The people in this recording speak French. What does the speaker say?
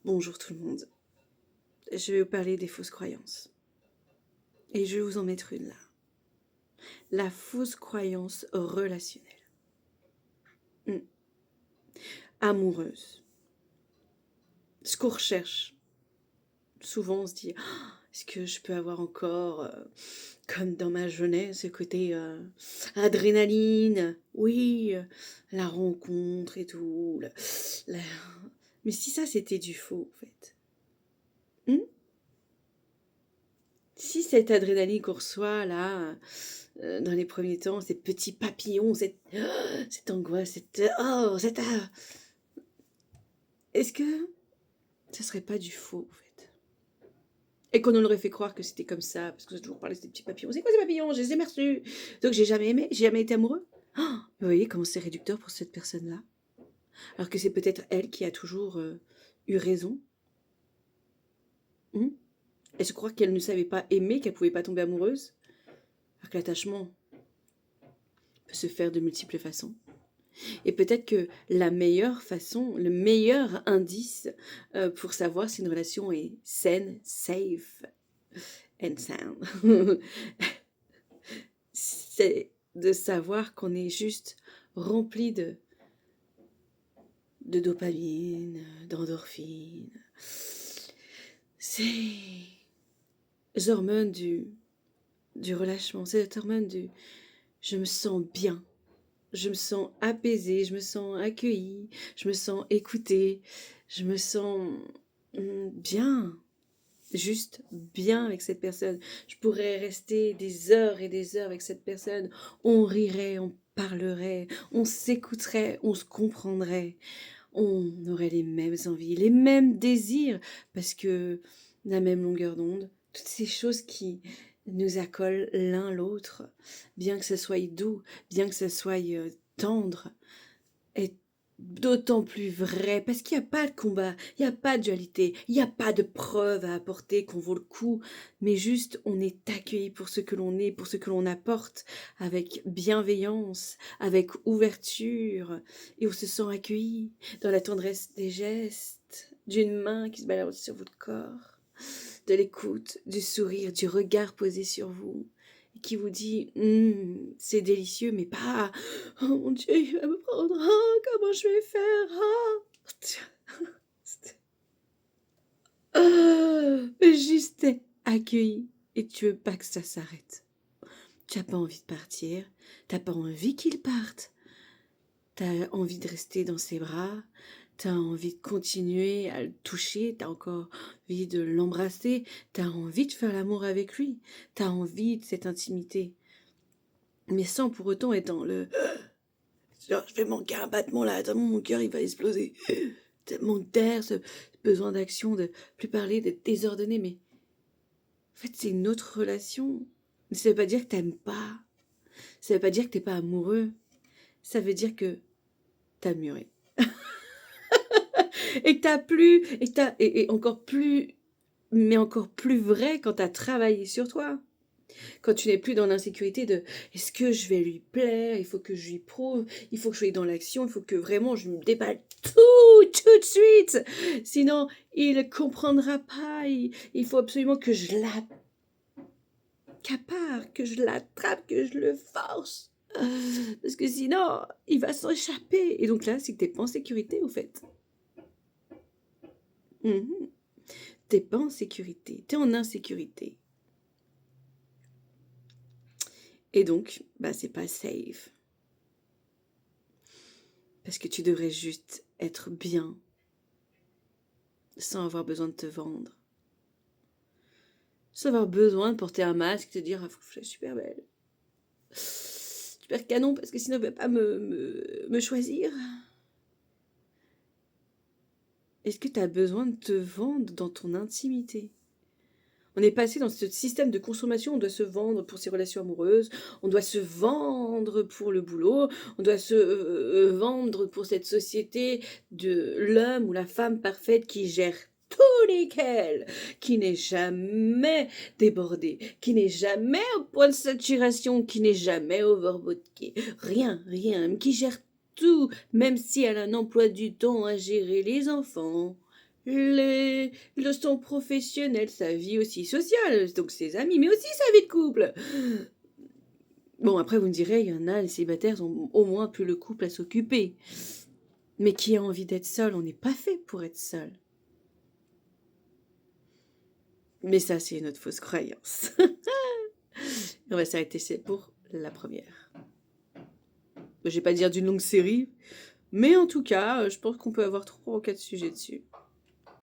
Bonjour tout le monde. Je vais vous parler des fausses croyances. Et je vais vous en mettre une là. La fausse croyance relationnelle. Hmm. Amoureuse. Ce qu'on recherche. Souvent on se dit, est-ce que je peux avoir encore, comme dans ma jeunesse, ce côté adrénaline, oui, la rencontre et tout. la- Mais si ça c'était du faux en fait. Hmm. Si cette adrénaline qu'on reçoit là, dans les premiers temps, ces petits papillons, cette angoisse, est-ce que ça serait pas du faux en fait? Et qu'on nous aurait fait croire que c'était comme ça, parce que j'ai toujours parlé de ces petits papillons. C'est quoi ces papillons? Je les ai jamais reçus. Donc j'ai jamais aimé, j'ai jamais été amoureux. Vous voyez comment c'est réducteur pour cette personne-là? Alors que c'est peut-être elle qui a toujours eu raison. Hmm. Elle se croit qu'elle ne savait pas aimer, qu'elle pouvait pas tomber amoureuse. Alors que l'attachement peut se faire de multiples façons. Et peut-être que la meilleure façon, le meilleur indice pour savoir si une relation est saine, safe and sound, c'est de savoir qu'on est juste rempli de dopamine, d'endorphine. C'est les hormones du relâchement, c'est les hormones du je me sens bien. Je me sens apaisée, je me sens accueillie, je me sens écoutée, je me sens bien, juste bien avec cette personne. Je pourrais rester des heures et des heures avec cette personne. On rirait, on parlerait, on s'écouterait, on se comprendrait. On aurait les mêmes envies, les mêmes désirs, parce que la même longueur d'onde, toutes ces choses qui nous accolent l'un l'autre, bien que ce soit doux, bien que ce soit tendre, est d'autant plus vrai, parce qu'il n'y a pas de combat, il n'y a pas de dualité, il n'y a pas de preuve à apporter qu'on vaut le coup, mais juste on est accueilli pour ce que l'on est, pour ce que l'on apporte, avec bienveillance, avec ouverture, et on se sent accueilli dans la tendresse des gestes, d'une main qui se balance sur votre corps, de l'écoute, du sourire, du regard posé sur vous, et qui vous dit c'est délicieux, mais pas oh mon Dieu, il va me prendre, comment je vais faire, mais juste t'es accueilli et tu veux pas que ça s'arrête. Tu n'as pas envie de partir, t'as pas envie qu'il parte, t'as envie de rester dans ses bras, t'as envie de continuer à le toucher, t'as encore envie de l'embrasser, t'as envie de faire l'amour avec lui, t'as envie de cette intimité, mais sans pour autant être dans le genre, je vais manquer un battement là, tellement mon cœur il va exploser. Tellement d'air, ce besoin d'action, de plus parler, d'être désordonné, mais en fait c'est une autre relation. Ça veut pas dire que t'aimes pas, ça veut pas dire que t'es pas amoureux, ça veut dire que t'as mûri. Et que t'as plus, et encore plus, mais encore plus vrai quand t'as travaillé sur toi. Quand tu n'es plus dans l'insécurité de est-ce que je vais lui plaire, il faut que je lui prouve, il faut que je sois dans l'action, il faut que vraiment je me déballe tout de suite. Sinon, il ne comprendra pas, il faut absolument que je l'accapare, que je l'attrape, que je le force. Parce que sinon, il va s'en échapper. Et donc là, c'est que t'es pas en sécurité, au fait. T'es pas en sécurité, t'es en insécurité. Et donc, bah, c'est pas safe. Parce que tu devrais juste être bien, sans avoir besoin de te vendre. Sans avoir besoin de porter un masque, te dire, ah, faut que je sois super belle. Super canon, parce que sinon, il ne va pas me choisir. Est-ce que tu as besoin de te vendre dans ton intimité? On est passé dans ce système de consommation, on doit se vendre pour ses relations amoureuses, on doit se vendre pour le boulot, on doit se vendre pour cette société de l'homme ou la femme parfaite qui gère tout nickel, qui n'est jamais débordé, qui n'est jamais au point de saturation, qui n'est jamais overbooké, rien, qui gère tout, même si elle a un emploi du temps à gérer les enfants, son professionnel, sa vie aussi sociale, donc ses amis, mais aussi sa vie de couple. Bon, après, vous me direz, il y en a, les célibataires ont au moins plus le couple à s'occuper. Mais qui a envie d'être seul? On n'est pas fait pour être seul. Mais ça, c'est une autre fausse croyance. On va s'arrêter, c'est pour la première. Je vais pas dire d'une longue série, mais en tout cas, je pense qu'on peut avoir 3 ou 4 sujets dessus.